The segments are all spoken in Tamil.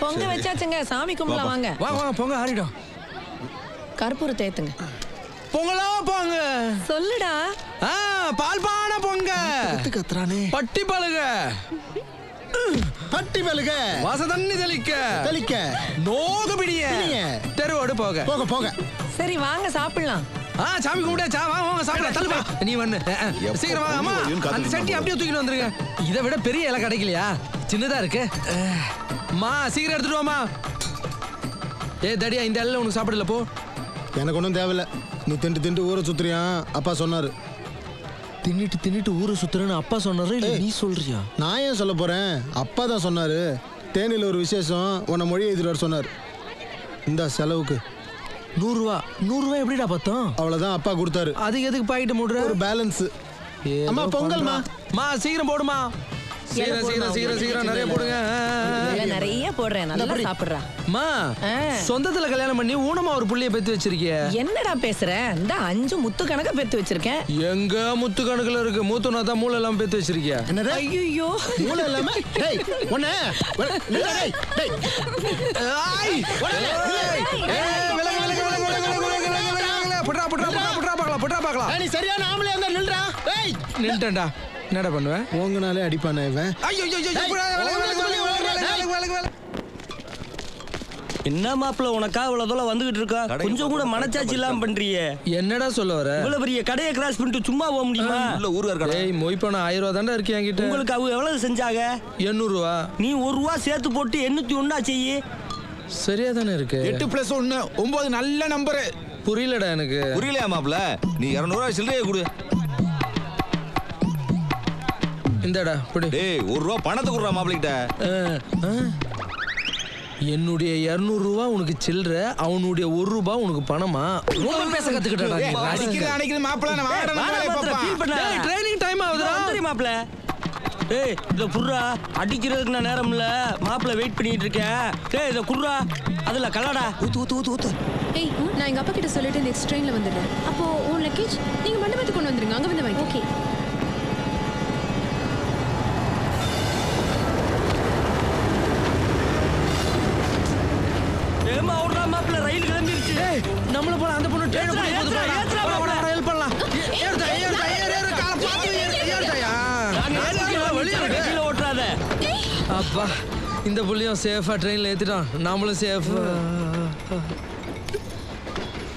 பொங்க வச்சாச்சுங்க, சாமி கும்பலாம் வாங்க. வாங்க வாங்க பொங்க ஆறிடும். கற்பூரத்தை ஏத்துங்க. பொங்கலாம் போங்க. சொல்லுடா. பால்பான பொங்க. கத்துறானே. பட்டி பழுக. பட்டி பழுக. வாச தண்ணி தெளிக்க. தெளிக்க. நோக பிடிய. தெருவோடு போக. போக போக. சரி வாங்க சாப்பிடலாம். சாமி கும்பிட்டா வாங்க சாப்பிடலாம். தள்ளுப்பா நீ வந்து சீக்கிரம் வாங்க. அம்மா அந்த சட்டி அப்படியே தூக்கிட்டு வந்துருங்க. இதை விட பெரிய இலை கிடைக்கலையா? சின்னதா இருக்கு. மா சீக்கிரம் எடுத்துட்டு வாமா. தடியா இந்த இலையில உனக்கு சாப்பிடல போ. எனக்கு ஒன்றும் தேவையில்ல. நீ திண்டு ஊரை சுத்துறியான் அப்பா சொன்னாரு. தின்னுட்டு ஊரை சுத்துறேன்னு அப்பா சொன்னாரு இல்ல நீ சொல்றியா? நான் ஏன் சொல்ல போறேன், அப்பா தான் சொன்னாரு. தேனியில் ஒரு விசேஷம், உன்னை மொழி எழுதிட்டு வர சொன்னார். இந்த செலவுக்கு 100 ரூபா. 100 ரூபா எப்படிடா பார்த்தோம்? அவ்வளவுதான் அப்பா கொடுத்தாரு. அதுக்கு எதுக்கு பாக்கெட் மூடுற? ஒரு பேலன்ஸ். அம்மா பொங்கல்மா. சீக்கிரம் போடுமா. சீக்கிரம் நிறைய போடுங்க. நிறைய போடுறேன், நல்லா சாப்பிடுறா. அம்மா சொந்தத்துல கல்யாணம் பண்ணி ஊனமா ஒரு புள்ளைய பெத்து வச்சிருக்கிய. என்னடா பேசுற? இந்த 5 முத்து கணக்க பெத்து வச்சிருக்கேன். எங்க முத்து கணக்குல இருக்கு? மூத்துனா தான் மூளை எல்லாம் பெத்து வச்சிருக்கிய. என்னது? ஐயோ மூளை இல்லாம டேய் ஒண்ணே டேய் டேய் ஏய் புட்ரா பார்க்கலாம். நீ சரியான ஆம்பளையா இருந்தா நில்றா. ஏய் நின்னுட்டேன்டா. என்னடா பண்ணுவேன்? ஓங்கனாலே அடிப்பானே இவன். ஐயோ என்ன மாப்பிள்ள உனக்கா இவ்வளவு தூரம் வந்துகிட்டு இருக்கா? கொஞ்சம் கூட மனச்சாட்சி இல்லாம பண்றியே. என்னடா சொல்ல வர? இவ்வளவு பெரிய கடையை கிராஸ் பண்ணிட்டு சும்மா போக முடியுமா? இல்ல ஊருக்கா இருக்கா. ஏய் மொய்ப்பன 1000 ரூபாய் தான்டா இருக்கு என்கிட்ட. உங்களுக்கு அவ எவ்வளவு செஞ்சாங்க? 800 ரூபாய். நீ 1 ரூபாய் சேர்த்து போட்டு 801 செய்யி. சரியா தானே இருக்கு. 8 + 1 9 நல்ல நம்பர். புரியலடா எனக்கு. புரியலையா மாப்பிள்ள? நீ 200 ரூபாய் சில்லறையை கொடு. இந்தடா புடி. டேய் 1 ரூபாய் பணத்தை குடுறா மாப்பிள்ளைகிட்ட. என்னுடைய 200 ரூபாய் உனக்கு சில்லற, அவனுடைய 1 ரூபாய் உனக்கு பணமா? ரொம்ப பேச கத்துக்கிட்டடா நீ. அடிக்கிற மாப்பிள்ள நான் வாடா. டேய் ட்ரைனிங் டைம் ஆகுதுடா. சரி மாப்பிள்ள. டேய் இத குர்ரா, அடிக்கிறதுக்கு நான் நேரம் இல்ல. மாப்பிள்ள வெயிட் பண்ணிட்டு இருக்கேன். டேய் இத குர்ரா. அதுல கலடா. ஊத்து. ஏய் நான் எங்க அப்பா கிட்ட சொல்லிட்டு நெக்ஸ்ட் ட்ரெயின்ல வந்துடுறேன். அப்போ உன் லக்கேஜ் நீங்க மண்டபத்துக்கு கொண்டு வந்துருங்க. அங்க வந்து வாங்கி. ஓகே. ஏமா ஓடுறா மாப்பிள்ள, ரயில் கிளம்பிருச்சு. டேய் நம்மள போற அந்த பொண்ணு ட்ரெயின் போகுது பாரு. வர ஹெல்ப் பண்ணலாம். ஏறுடா கால பாத்து ஏறுடா. வெளிய ஓட்றாத. அப்பா இந்த புள்ளியும் சேஃபா ட்ரெயின்ல ஏத்திட்டான். நாமளும் சேஃப்.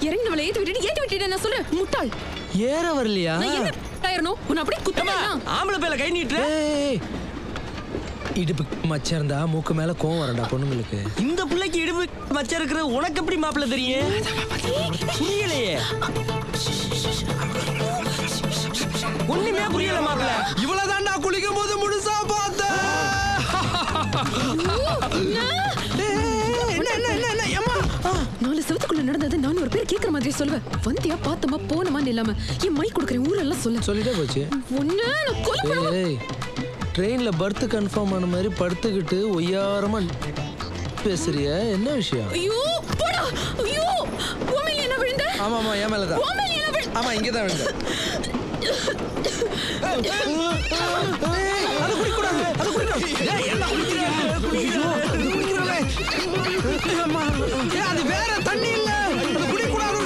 இறங்கி நம்மள ஏத்தி விட்டுட்டு நான் சொல்றேன் முட்டாள். ஏற வரலையா? நான் என்ன டயர்னோ உன்னை அப்படியே குத்தமா. ஆம்பளை பேல கை நீட்ற. இடுப்பு மச்சம் இருந்தா மூக்கு மேல கோவம் வரடா பொண்ணுங்களுக்கு. இந்த பிள்ளைக்கு இடுப்பு மச்சம் இருக்கிறது உனக்கு எப்படி மாப்பிள்ள தெரியும்? புரியலையே. ஒண்ணுமே புரியல மாப்பிள்ள. இவ்வளவுதான்டா குளிக்கும் போது முழுசா பார்த்தேன். நாலு செவத்துக்குள்ள நடந்தது நான் ஒரு பேர் கேட்கற மாதிரி சொல்லுவேன். வந்தியா பார்த்தமா போனமான்னு இல்லாம என் மை கொடுக்குறேன் ஊரெல்லாம் சொல்லிட்டே போச்சு. ஒண்ணு நான் கொல்லுவேன். ட்ரெயின்ல பர்த் கன்ஃபார்ம் ஆன மாதிரி படுத்துக்கிட்டு ஒய்யாரமா பேசுறிய, என்ன விஷயம்? ஐயோ போடா. ஐயோ உமேல என்ன விழுந்த? ஆமா என் மேல தான். உமேல என்ன விழுந்த? ஆமா இங்க தான் விழுந்த. அது குடி கூடாது. அது குடிக்கணும். ஏய் எல்லாம் குடிக்கறவே. அம்மா ஏய் அது வேற தண்ணி இல்ல. அது குடி கூடாது.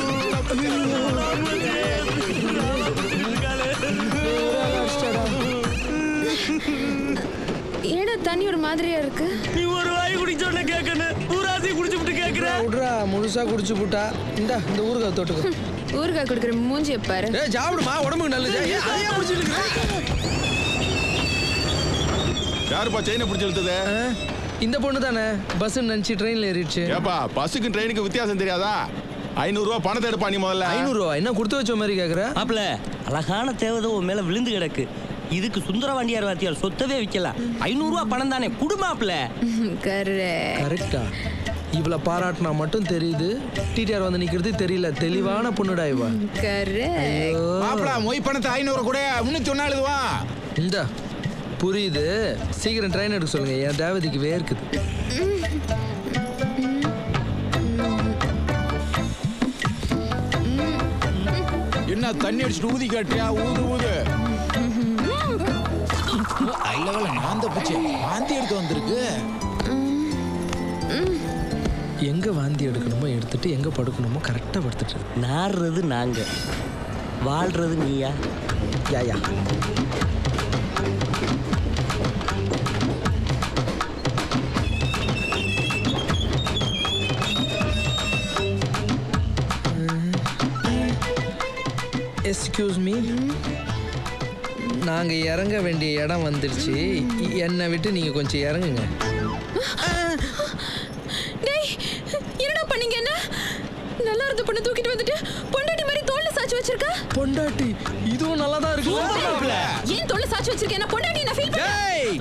ஏடா தண்ணி ஒரு மாதிரியா இருக்கு. நீ ஒரு வாய் குடிச்சோனே கேக்கணும். ஊராசி குடிச்சுட்டு கேக்குற. உட்றா முழுசா குடிச்சு புட்டா. இந்த ஊர்கா தொட்டுக்கு. ஊர்கா குடிக்கிற மூஞ்சிய பாரு. ஏய் சாப்பிடுமா, உடம்புக்கு நல்லது. ஏய் அதையே குடிச்சிட்டு இருக்க. யாருப்பா செயினை பிடிச்சி இழுத்தது? இந்த பொண்ணு தானே. பஸ் நினைச்சு ட்ரெயின்ல ஏறிடுச்சு. ஏப்பா பஸ்ஸுக்கு ட்ரெயினுக்கு வித்தியாசம் தெரியாதா? 500 ரூபாய் பணத்தை எடுப்பா நீ முதல்ல. 500 ரூபாய் என்ன கொடுத்து வச்ச மாதிரி கேக்குற? மாப்பிள்ள அழகான தேவதை உன் மேல விழுந்து கிடக்கு. இதுக்கு சுந்தரவாண்டியார் வாத்தியார் சொத்தவே விக்கலாம். 500 ரூபாய் பணம் தானே குடு மாப்பிள்ள. கரெக்டா. இவள பாராட்டினா மட்டும் தெரியுது, டிடிஆர் வந்து நிக்கிறது தெரியல. தெளிவான பொண்ணுடா இவ. மாப்பிள்ள மொய் பணத்தை 500 கூட இன்னும் சொன்னா எழுதுவா. இந்த புரியுது. சீக்கிரம் ட்ரெயின் எடுக்க சொல்லுங்க, என் தேவதைக்கு வேர்க்குது. என்ன தண்ணி அடிச்சுட்டு ஊதி காட்டியா? ஊது ஐலவல நான் தப்பிச்சேன். வாந்தி எடுக்க வந்திருக்கு. எங்க வாந்தி எடுக்கணுமோ எடுத்துட்டு எங்க படுக்கணுமோ கரெக்டா படுத்துட்டு. நாடுறது நாங்க, வாழ்றது நீயா? யா எஸ்கியூஸ் மீ, நாங்க இறங்க வேண்டிய இடம் வந்துருச்சு. என்னை விட்டு நீங்க கொஞ்சம் இறங்குங்க. டேய், என்னடா பண்ணீங்க? என்ன நல்லா இருந்த பொண்ணு தூக்கிட்டு வந்துட்டு பொண்டாட்டி மாதிரி தோல்ல சாச்சி வச்சிருக்க? பொண்டாட்டி இதுவும் நல்லா தான் இருக்கு. ஏன் தோல்ல சாச்சி வச்சிருக்க? என்ன பொண்டாட்டி நான் ஃபீல் டேய்,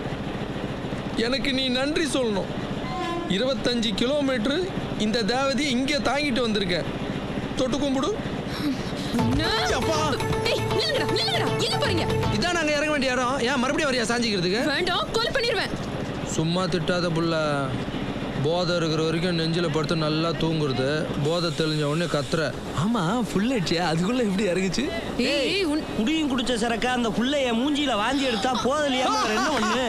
எனக்கு நீ நன்றி சொல்லணும். 25 கிலோமீட்டர் இந்த தேவதி இங்கே தாங்கிட்டு வந்திருக்க. தொட்டு கும்பிடு. எங்க போறீங்க? இதான் நாங்க இறங்க வேண்டிய இடம். ஏன் மறுபடியும் வரியா சாஞ்சிக்கிறதுக்கு? வேண்டாம், கொலை பண்ணிடுவேன். சும்மா திட்டாத புள்ள. போதை இருக்கிற வரைக்கும் நெஞ்சில படுத்து நல்லா தூங்குறது, போதை தெளிஞ்ச உடனே கத்துற. ஆமா, ஃபுல் ஆயிடுச்சு. அதுக்குள்ள எப்படி இறங்குச்சு? குடியும் குடிச்ச சரக்கா அந்த புள்ளைய மூஞ்சில வாந்தி எடுத்தா போதலையா? என்ன ஒண்ணு?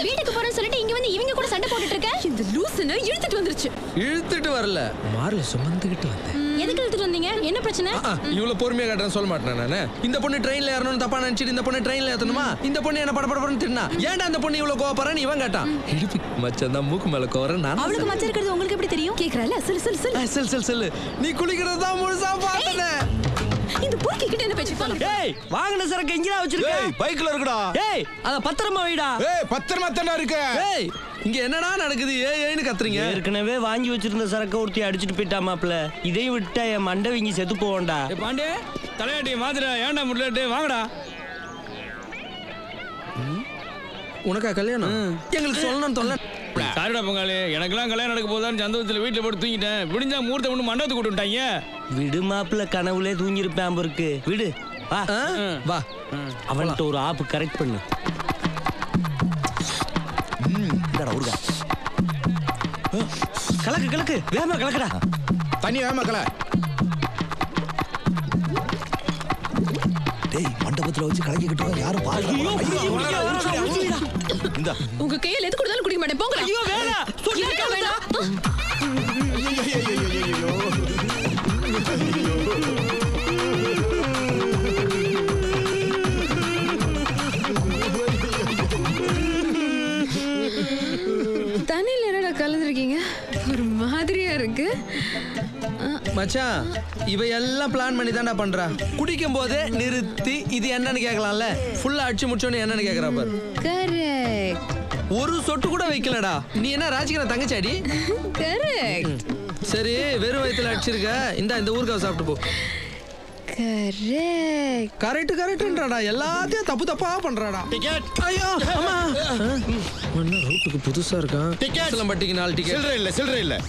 வீட்டுக்கு போறேன்னு சொல்லிட்டு இங்க வந்து இவங்க கூட சண்டை போட்டுட்டு இருக்க. இந்த லூசுன்னு இழுத்துட்டு வந்துருச்சு. இழுத்துட்டு வரல, மார்ல சுமந்துகிட்டு வந்தேன். எதுக்கு இழுத்துட்டு வந்தீங்க? என்ன பிரச்சனை? இவ்வளவு பொறுமையா காட்டுறேன் சொல்ல மாட்டேன் நானு. இந்த பொண்ணு ட்ரெயின்ல ஏறணும்னு தப்பா நினைச்சிட்டு இந்த பொண்ணு ட்ரெயின்ல ஏத்தணுமா? இந்த பொண்ணு என்ன படபடன்னு தின்னா. ஏன்டா அந்த பொண்ணு இவ்வளவு கோவப்படுறன்னு இவன் கேட்டான். இடுப்பு மச்சான் தான் மூக்கு மேல கோவற. நான் அவளுக்கு மச்சம் இருக்கிறது உங்களுக்கு எப்படி தெரியும்? கேக்குறல? செல் நீ குளிக்கிறது தான் முழுசா பார்த்தனே. இந்த பொறுக்கி கிட்ட என்ன பேச்சு போலாம்? டேய், வாங்குன சரக்கு எங்கடா வச்சிருக்க? ஏய், பைக்ல இருக்குடா. ஏய், அத பத்திரமா வைடா. ஏய், பத்திரமா தான இருக்கு. ஏய், இங்க என்னடா நடக்குது? ஏன்னு கத்துறீங்க? ஏற்கனவே வாங்கி வச்சிருந்த சரக்க ஒருத்தி அடிச்சிட்டு போயிட்டா மாப்ள. இதையும் விட்டா என் மண்டை வீங்கி செத்து போவோம்டா. பாண்டே, தலையாட்டி மாதிரி ஏன்டா முன்னாடி வாங்கடா. உனக்கா கல்யாணம்? எங்களுக்கு சொல்லணும் தொல்ல. சாரிடா பொங்காலி, எனக்கெல்லாம் கல்யாணம் நடக்க போதான்னு சந்தோஷத்துல வீட்டுல போட்டு தூங்கிட்டேன். விடிஞ்சா மூர்த்த ஒண்ணு மண்டபத்துக்கு கூட்டு விட்டாங்க. விடு மாப்ள, கனவுலே தூங்கிருப்பேன் இருக்கு. விடு, வா வா. அவன்கிட்ட ஒரு ஆப்பு கரெக்ட் பண்ணு. கலக்கு கலக்கு, வேகமா கலக்குடா. தண்ணி வேகமா கல. டேய், மண்டபத்துல வச்சு கலக்கிட்டு யாரும் உங்க கையில எது கொடுத்தாலும் குடிக்க மாட்டேன். போங்க. ஐயோ வேணாம், இருக்கா வேணாம். தண்ணியில என்னடா கலந்துருக்கீங்க? ஒரு மாதிரியா இருக்கு. மச்சான், இவ எல்லாம் பிளான் பண்ணி தான்டா பண்றா. குடிக்கும் போதே நிறுத்தி இது என்னன்னு கேட்கலாம்ல. ஃபுல்லா அடிச்சு முடிச்சோன்னு என்னன்னு கேக்குறா பாரு. கரெக்ட். ஒரு சொட்டு கூட வைக்கலடா. நீ என்ன ராஜிக்கிற தங்கச்சாடி? கரெக்ட். சரி, வெறும் வயித்துல அடிச்சிருக்க. இந்த ஊருக்காவை சாப்பிட்டு போ. கரெக்ட்ன்றாடா. எல்லாத்தையும் தப்பு தப்பா பண்றாடா. டிக்கெட். ஐயோ அம்மா. என்ன ரூட்டுக்கு புதுசா இருக்கான். டிக்கெட். சிலம்பட்டிக்கு 4 டிக்கெட். சில்லறை இல்ல.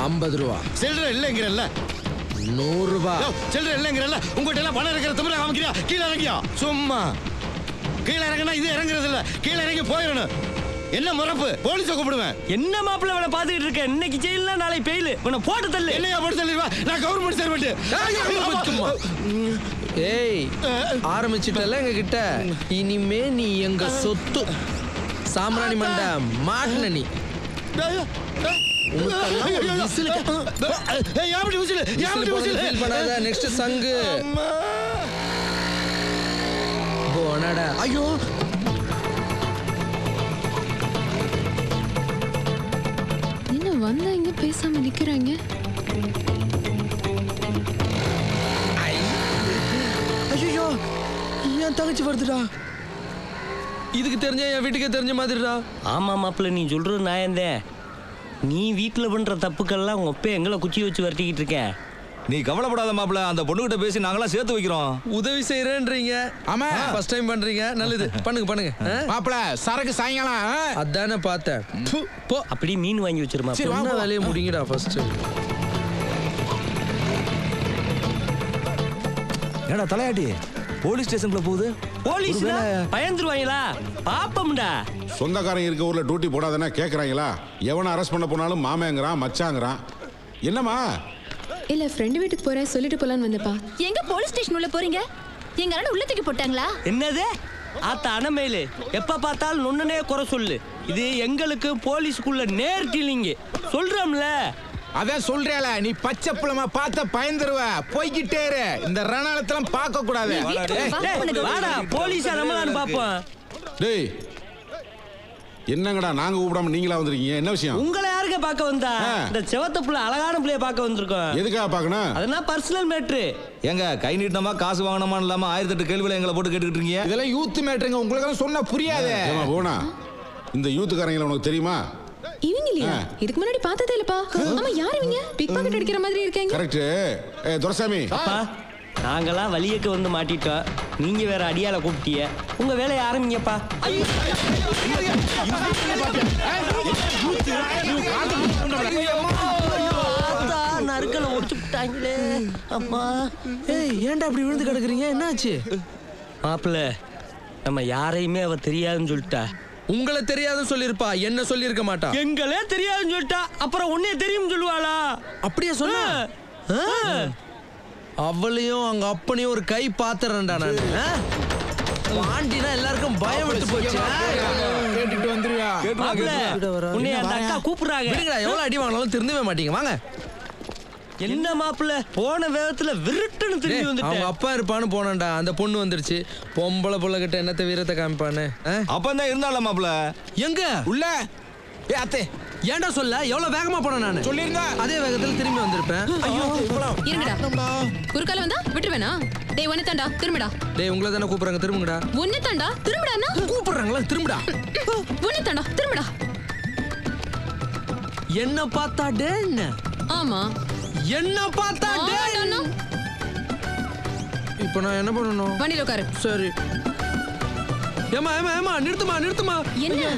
50 ரூபா. சில்லறை இல்லங்கறல்ல. 100 ரூபா. சில்லறை இல்லங்கறல்ல. உங்ககிட்ட எல்லாம் பணம் இருக்கிற திமிர காமிக்கிறியா? கீழ இறங்கியா? சும்மா. கீழ இறங்கினா இது இறங்குறது இல்ல. கீழ இறங்கி போயிரணும். என்ன முறப்பு? போலீஸ கூப்பிடுவேன். என்ன மாப்ள இவனை பாத்துக்கிட்டு இருக்க? இன்னைக்கு ஜெயில்ல நாளைக்கு பெயில். இவனை போட்டு தள்ளு. என்னையா போட்டு தள்ளிடுவா? நான் கவர்மெண்ட் சர்வெண்ட். ஏய், ஆரம்பிச்சிட்டல எங்க கிட்ட. இனிமே நீ எங்க சொத்து. சாம்ராணி மண்டை மாட்டின நீ. நெக்ஸ்ட் சங்கு. போனடா. ஐயோ, என்ன வந்தா இங்க பேசாம நிக்கிறாங்க? ஐயோ, என் தங்கச்சி வருதுடா. இதுக்கு தெரிஞ்ச என் வீட்டுக்கே தெரிஞ்ச மாதிரிடா. ஆமா மாப்ள, நீ சொல்றது நியாயம்தான். நீ வீட்டுல பண்ற தப்புக்கெல்லாம் உங்க அப்பா எங்களை குச்சி வச்சு வரட்டிக்கிட்டு இருக்க. நீ கவலைப்படாத மாப்ள, அந்த பொண்ணுகிட்ட பேசி நாங்களாம் சேர்த்து வைக்கிறோம். உதவி செய்யறேன்றீங்க. ஆமா, ஃபர்ஸ்ட் டைம் பண்றீங்க. நல்லது, பண்ணுங்க. மாப்ள, சரக்கு சாயங்காலம். அதானே பார்த்தேன். போ. அப்படி மீன் வாங்கி வச்சிருமா. சொன்ன வேலையை முடிங்கடா ஃபர்ஸ்ட். ஏடா தலையாட்டி, போலீஸ் ஸ்டேஷனுக்குள்ள போகுது. போலீஸ் பயந்துருவாங்களா? பாப்பம்டா. சொந்தக்காரங்க இருக்க ஊர்ல டியூட்டி போடாதன்னா கேக்குறாங்களா? எவனை அரெஸ்ட் பண்ண போனாலும் மாமேங்கிறான், மச்சாங்கிறான். என்னம்மா? இல்ல, ஃப்ரெண்ட் வீட்டுக்கு போறேன் சொல்லிட்டு போலான்னு வந்தப்பா. எங்க போலீஸ் ஸ்டேஷன் உள்ள போறீங்க? எங்க அண்ணன் உள்ள தூக்கி போட்டாங்களா? என்னது? ஆத்த அனமேலு எப்ப பார்த்தாலும் நொன்னனே குறை சொல்லு. இது எங்களுக்கு போலீஸ்க்குள்ள நேர்கிலிங்க சொல்றோம்ல. அதான் சொல்றேல, நீ பச்சை புலமா பார்த்த பயந்துருவ. போய்கிட்டே இரு, இந்த ரணாலத்தெல்லாம் பார்க்க கூடாது. வாடா போலீஸா நம்மளான்னு பாப்போம். டேய் என்னங்கடா நாங்க கூப்பிடாம நீங்களா வந்திருக்கீங்க? என்ன விஷயம்? உங்களை யாருக்க பார்க்க வந்தா? இந்த செவத்த புள்ள அழகான புள்ளைய பார்க்க வந்திருக்கோம். எதுக்காக பார்க்கணும்? அதெல்லாம் பர்சனல் மேட்ரு. எங்க கை நீட்டமா காசு வாங்கணுமா இல்லாம 1008 கேள்விகளை எங்களை போட்டு கேட்டுக்கிட்டு இருக்கீங்க. இதெல்லாம் யூத் மேட்ருங்க, உங்களுக்கு சொன்னா புரியாது. ஏமா போனா இந்த யூத்துக்காரங்களை உனக்கு தெரியுமா? இவங்க இல்லையா? இதுக்கு முன்னாடி பார்த்ததே இல்லப்பா. ஆமா யார் இவங்க? பிக் பாக்கெட் அடிக்கிற மாதிரி இருக்காங்க. கரெக்ட். துரைசாமி நாங்கெல்லாம் வலியக்கு வந்து மாட்டிட்டோம். நீங்க வேற அடியால கூப்பிட்டிய. உங்க வேலையை ஆரம்பிங்கப்பா. நறுக்கல ஒடிச்சு விட்டாங்களே அம்மா. ஏன்டா அப்படி விழுந்து கிடக்குறீங்க? என்னாச்சு? மாப்பிள்ள நம்ம யாரையுமே அவ தெரியாதுன்னு சொல்லிட்டா. உங்களை தெரியாதுன்னு சொல்லிருப்பா, என்ன சொல்லிருக்க மாட்டா. எங்களே தெரியாதுன்னு சொல்லிட்டா அப்புறம் உன்னைய தெரியும் சொல்லுவாளா? அப்படியே சொன்ன. அவளையும் அங்க அப்பனையும் ஒரு கை பாத்துறேன்டா நான். வாண்டினா எல்லாருக்கும் பயம் விட்டு போச்சு. கேட்டுட்டு வந்துருவா. உன்னை அந்த அக்கா கூப்பிடுறாங்க. விடுங்கடா, எவ்வளவு அடி வாங்கினாலும் திருந்தவே மாட்டீங்க. வாங்க. என்ன மாப்பிள்ள போன வேகத்துல விருட்டுன்னு திரும்பி வந்துட்டு. அவங்க அப்பா இருப்பான்னு போனான்டா, அந்த பொண்ணு வந்துருச்சு. பொம்பளை புள்ள கிட்ட என்னத்த வீரத்தை காமிப்பான்னு. அப்பதான் இருந்தால மாப்பிள்ள. எங்க உள்ள அத்தே ஏன்டா சொல்ல? எவ்வளவு வேகமா போன நான் சொல்லிருங்க. அதே வேகத்துல திரும்பி வந்திருப்பேன். இருங்கடா. ஒரு கால வந்தா விட்டுருவேனா? டேய் ஒன்னு தாண்டா திரும்புடா. டேய் உங்களை தானே கூப்பிடுறாங்க, திரும்புங்கடா. ஒன்னு தாண்டா திரும்புடானா? கூப்பிடுறாங்களா? திரும்புடா. ஒன்னு தாண்டா திரும்புடா. என்ன பார்த்தா டேன்னு? ஆமா என்ன பார்த்தா டேன்னு. இப்போ நான் என்ன பண்ணணும்? வண்டியில உட்காரு. சரி. ஏமா நிறுத்துமா. என்ன?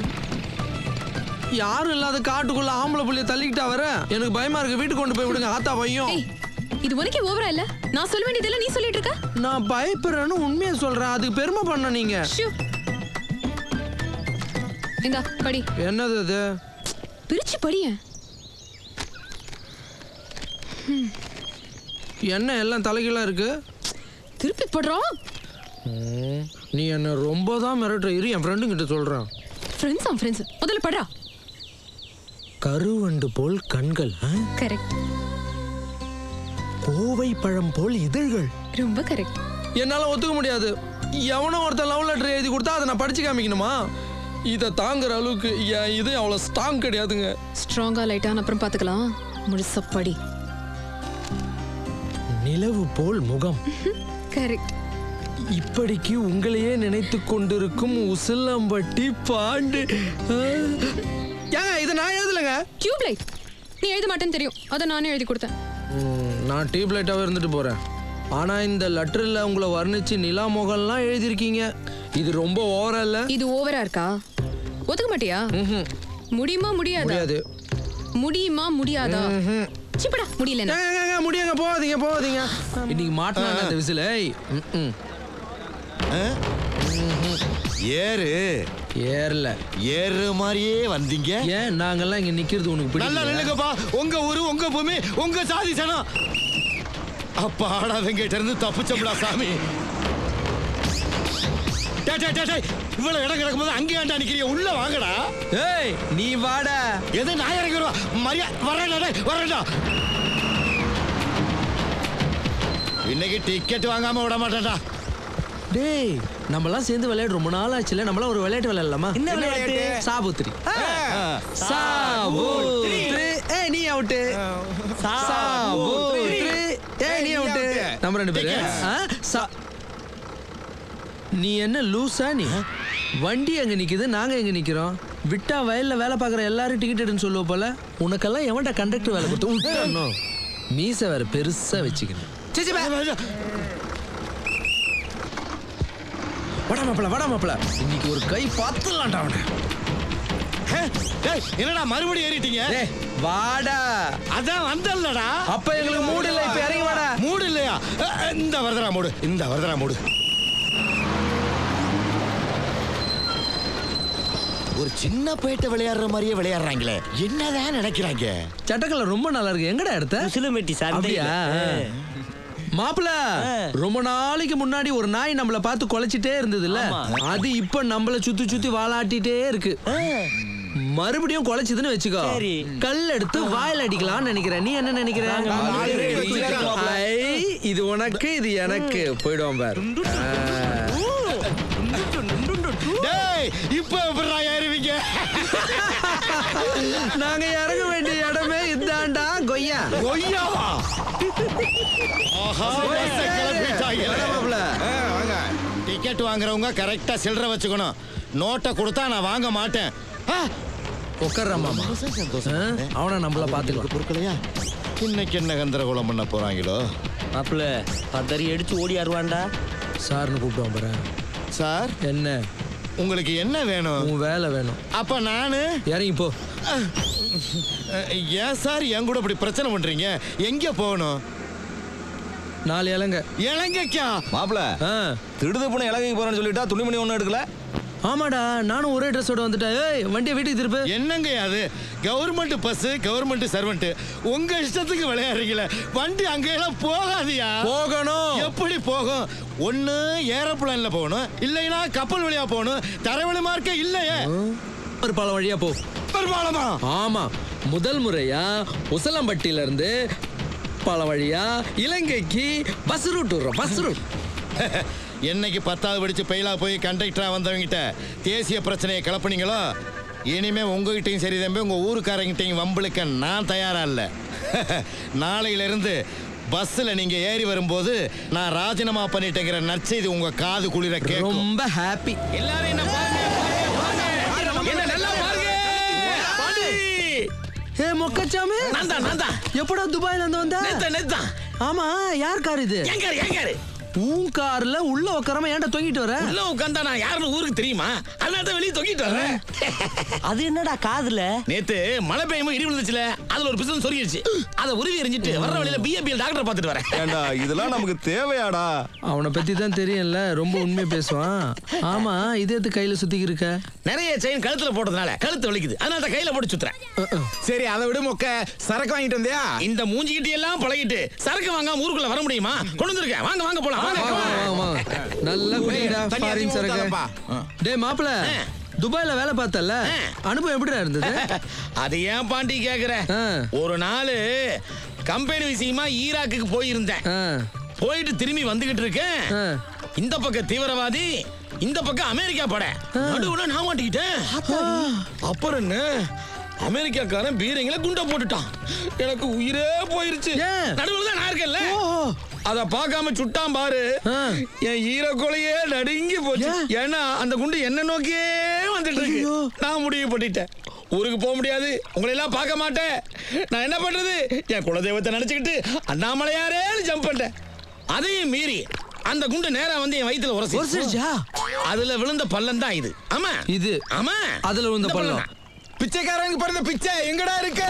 யாரும் இல்லாத காட்டுக்குள்ள ஆம்பளை புள்ளிய தள்ளிக்கிட்டா வர. எனக்கு பயமா இருக்கு. வீட்டுக்கு கொண்டு போய் விடுங்க. ஆத்தா பையன். இது உனக்கே ஓவரா இல்ல? நான் சொல்ல வேண்டியதெல்லாம் நீ சொல்லிட்டு இருக்க. நான் பயப்படுறேன்னு உண்மையை சொல்றேன். அதுக்கு பெருமை பண்ண நீங்க. இந்தா படி. என்னது அது? பிரிச்சு படிய. என்ன எல்லாம் தலைகீழா இருக்கு? திருப்பி படுறா. நீ என்ன ரொம்ப தான் மிரட்டுற. இரு என் ஃப்ரெண்டு கிட்ட சொல்றேன். ஃப்ரெண்ட்ஸ் முதல்ல படுறா. கருவண்டு போல் கண்கள். கரெக்ட். கோவை பழம் போல் இதழ்கள். ரொம்ப கரெக்ட். என்னால ஒத்துக்க முடியாது. எவனோ ஒருத்தர் லவ் லெட்டர் எழுதி கொடுத்தா அதை நான் படிச்சு காமிக்கணுமா? இதை தாங்குற அளவுக்கு இது அவ்வளவு ஸ்ட்ராங் கிடையாதுங்க. ஸ்ட்ராங்கா லைட்டான அப்புறம் பாத்துக்கலாம். முழுசா படி. நிலவு போல் முகம். கரெக்ட். இப்படிக்கு உங்களையே நினைத்து கொண்டிருக்கும் உசிலம்பட்டி பாண்டு. ஏங்க இதை நான் எழுதலைங்க. Tube light. நீ எழுத மாட்டேன்னு தெரியும், அதை நானே எழுதி கொடுத்தேன். நான் டியூப் லைட்டாவே இருந்துட்டு போறேன். ஆனா இந்த லெட்டர்ல உங்களை வர்ணிச்சு நிலா மோகன்லாம் எழுதிருக்கீங்க. இது ரொம்ப ஓவரா இல்ல? இது ஓவரா இருக்கா? ஒத்துக்க மாட்டியா? முடியுமா முடியாதா? முடியாது. முடியுமா முடியாதா? சிப்படா முடியல. முடியுங்க. போகாதீங்க. இன்னைக்கு மாட்டினா அந்த விசில். ஏறல. ஏறு மாதிரியே வந்தீங்க. ஏன் நாங்கெல்லாம் இங்க நிக்கிறது உனக்கு பிடிக்கல? நல்லா நில்லுங்கப்பா. உங்க ஊரு, உங்க பூமி, உங்க சாதி சனம். அப்பா ஆடாதங்கிட்ட இருந்து தப்பிச்சோம்டா சாமி. இவ்வளவு இடம் கிடக்கும்போது அங்கே ஏன்டா நிக்கிறீங்க? உள்ள வாங்கடா. ஏய் நீ வாடா. எது நான் இறங்கி வருவா? மரியா வரேன்டா. இன்னைக்கு டிக்கெட் வாங்காம விட மாட்டேன்டா. டேய் நம்மலாம் சேர்ந்து விளையாட ரொம்ப நாள் ஆச்சுல. நம்மளாம் ஒரு விளையாட்டு விளையாடலாமா? என்ன விளையாட்டு? சாபுத்திரி. ஏய் நீ அவுட். சாபுத்திரி. ஏய் நீ அவுட். நம்ம ரெண்டு பேரும். நீ என்ன லூசா? நீ வண்டி எங்க நிக்குது, நாங்க எங்க நிக்கிறோம்? விட்டா வயல்ல வேலை பார்க்குற எல்லாரும் டிக்கெட் எடுன்னு சொல்லுவ போல. உனக்கெல்லாம் எவன்டா கண்டக்டர் வேலை கொடுத்து விட்டணும்? மீச வேற பெருசா வச்சுக்கணும். வட மாப்பிள இன்னைக்கு ஒரு கை பார்த்துலாம்டா அவனை. என்னடா மறுபடியும் ஏறிட்டீங்க? வாடா. அதான் வந்தல்லடா. அப்ப எங்களுக்கு மூடு இல்ல. இப்ப இறங்கி வாடா. மூடு இல்லையா? இந்த வரதரா மூடு. ஒரு சின்ன பேட்டை விளையாடுற மாதிரியே விளையாடுறாங்களே, என்னதான் நினைக்கிறாங்க? சட்டக்கலை ரொம்ப நல்லா இருக்கு. எங்கடா எடுத்த? சிலுமெட்டி சார். மாப்பிள ரொம்ப நாளைக்கு முன்னாடி ஒரு நாய் நம்மள பார்த்து குலைச்சிட்டே இருந்ததுல்ல, அது இப்ப நம்மள சுத்தி சுத்தி வாலாட்டிட்டே இருக்கு. மறுபடியும் குலைச்சதுன்னு வச்சுக்கோ, கல் எடுத்து வாயில அடிக்கலாம்னு நினைக்கிறேன். நீ என்ன நினைக்கிற? இது உனக்கு, இது எனக்கு. போயிடுவோம் பாரு. இப்ப எப்படிடா ஏறுவீங்க? நாங்க இறங்க வேண்டிய இடமே இதாண்டா. கொய்யா கொய்யாவா? டிக்கெட் வாங்குறவங்க கரெக்டா சில்லறை வச்சுக்கணும். நோட்டை கொடுத்தா நான் வாங்க மாட்டேன். அவனை நம்மள பாத்துக்கலாம். பொருட்களையா இன்னைக்கு என்ன கந்தரகோலம் பண்ண போறாங்களோ? மாப்பிள்ள பதறி அடிச்சு ஓடியாருவான்டா. சார்னு கூப்பிடுவான் பாரு. சார் என்ன உங்களுக்கு என்ன வேணும்? உன் வேலை வேணும். அப்ப நானு இறங்கி போ. ஏன் சார் என் கூட இப்படி பிரச்சனை பண்றீங்க? எங்க போகணும்? 4 இலங்கை. இலங்கைக்கா? மாப்பிள திடுது போன இலங்கைக்கு போறேன்னு சொல்லிட்டா துணிமணி ஒன்றும் எடுக்கல. ஆமாடா, நானும் ஒரே ட்ரெஸ்ஸோட வந்துட்டேன். ஏய், வண்டியை வீட்டுக்கு திருப்பு. என்னங்க அது? கவர்மெண்ட் பஸ், கவர்மெண்ட் சர்வெண்ட், உங்க இஷ்டத்துக்கு விளையாடுறீங்களே. வண்டி அங்கெல்லாம் போகாதியா? போகணும். எப்படி போகும்? ஒண்ணு ஏரோப்ளேன்ல போகணும், இல்லைன்னா கப்பல் வழியா போகணும். தரைவழி மார்க்க இல்லையே. ஒரு பாலம் வழியா போ. ஒரு பாலமா? ஆமா, முதல் முறையா உசலம்பட்டியில இருந்து பாலம் வழியா இலங்கைக்கு பஸ் ரூட் வரும். Bus route. என்னைக்கு 10வது படிச்சு பெயிலா போய் கண்டக்டரா வந்தவங்கிட்ட தேசிய பிரச்சனையை கிளப்புனீங்களோ, இனிமே உங்ககிட்டையும் சரி தம்பி, உங்க ஊருக்காரங்கிட்டையும் வம்பளுக்க நான் தயாரா இல்ல. நாளையில இருந்து பஸ்ல நீங்க ஏறி வரும்போது நான் ராஜினாமா பண்ணிட்டேங்கிற நற்செய்தி உங்க காது குளிர கேட்கும். ரொம்ப ஹாப்பி. எல்லாரும் என்ன பாருங்க, என்ன நல்லா பாருங்க. ஏ மொக்கச்சாமி, நான் எப்படா துபாயில இருந்து வந்த? நேத்தா. ஆமா, யார் கார் இது? என் காரு. உன் கார்ல உள்ள உட்காராம ஏன்டா தொங்கிட்டு வர? உள்ள உட்கார்ந்தா நான் யாருன்னு ஊருக்கு தெரியுமா? அதனால தான் வெளியே தொங்கிட்டு வரேன். அது என்னடா காதுல? நேத்து மழை பெய்யும் இடி விழுந்துச்சுல, அதுல ஒரு பிசன் சொருகிடுச்சு. அதை உருவி எறிஞ்சிட்டு வர்ற வழியில பிஎபிஎல் டாக்டர் பார்த்துட்டு வரேன். ஏண்டா இதெல்லாம் நமக்கு தேவையாடா? அவனை பத்தி தான் தெரியும்ல, ரொம்ப உண்மையை பேசுவான். ஆமா, இது எது கையில சுத்திக்கு இருக்க? நிறைய செயின் கழுத்துல போட்டதுனால கழுத்து வலிக்குது, அதனால தான் கையில போட்டு சுத்துறேன். சரி, அதை விட மொக்க. சரக்கு வாங்கிட்டு வந்தியா? இந்த மூஞ்சிக்கிட்டி எல்லாம் பழகிட்டு சரக்கு வாங்காம ஊருக்குள்ள வர முடியுமா? கொண்டு வந்திருக்கேன். வாங்க வாங்க போலாம். நல்லா குடிடா ஃபாரின் சரக்கு. டேய் மாப்ள, துபாயில வேலை பார்த்தல, அனுபவம் எப்படிடா இருந்தது? அது ஏன் பாண்டி கேக்குற? ஒரு நாள் கம்பெனி விஷயமா ஈராக்குக்கு போயிருந்தேன். போயிட்டு திரும்பி வந்துகிட்டு இருக்கேன். இந்த பக்கம் தீவிரவாதி, இந்த பக்கம் அமெரிக்கா படை. நடுவுல நான் மாட்டிக்கிட்டேன். அப்புறம் என்ன, அமெரிக்காக்காரன் பீரங்கில குண்டை போட்டுட்டான். எனக்கு உயிரே போயிருச்சு. நடுவுல தான் நான் இருக்கேன்ல, அத பார்க்காம சுட்டான் பாரு. என் ஈரக்கொலையே நடுங்கி போச்சு. ஏன்னா அந்த குண்டு என்ன நோக்கியே வந்துட்டு இருக்கு. நான் முடிவு பண்ணிட்டேன், ஊருக்கு போக முடியாது, உங்களை எல்லாம் பார்க்க மாட்டேன். நான் என்ன பண்றது? என் குலதெய்வத்தை நினைச்சுக்கிட்டு அண்ணாமலையாரே ஜம்ப் பண்ணிட்டேன். அதையும் மீறி அந்த குண்டு நேரா வந்து என் வயித்துல உரசிடுச்சா. அதுல விழுந்த பள்ளம் தான் இது. ஆமா, இது ஆமா, அதுல விழுந்த பள்ளம். பிச்சைக்காரங்க பிறந்த பிச்சை எங்கடா இருக்கு?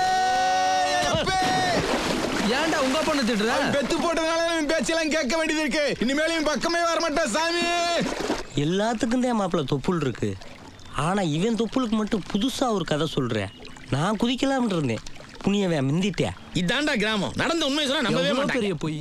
ஏன்டா உங்க பொண்ணு திட்டுற? பெத்து போட்டதுனால நம்ம பேச்செல்லாம் கேட்க வேண்டியது இருக்கு. இனிமேலும் பக்கமே வர மாட்டேன் சாமி. எல்லாத்துக்கும் தான் மாப்பிள்ள தொப்புள் இருக்கு. ஆனா இவன் தொப்புளுக்கு மட்டும் புதுசா ஒரு கதை சொல்றேன். நான் குதிக்கலாம்னு இருந்தேன், புனியவன் மிந்திட்டியா. இதாண்டா கிராமம். நடந்த உண்மை சொன்னா நம்பவே மாட்டேன். பெரிய பொய்.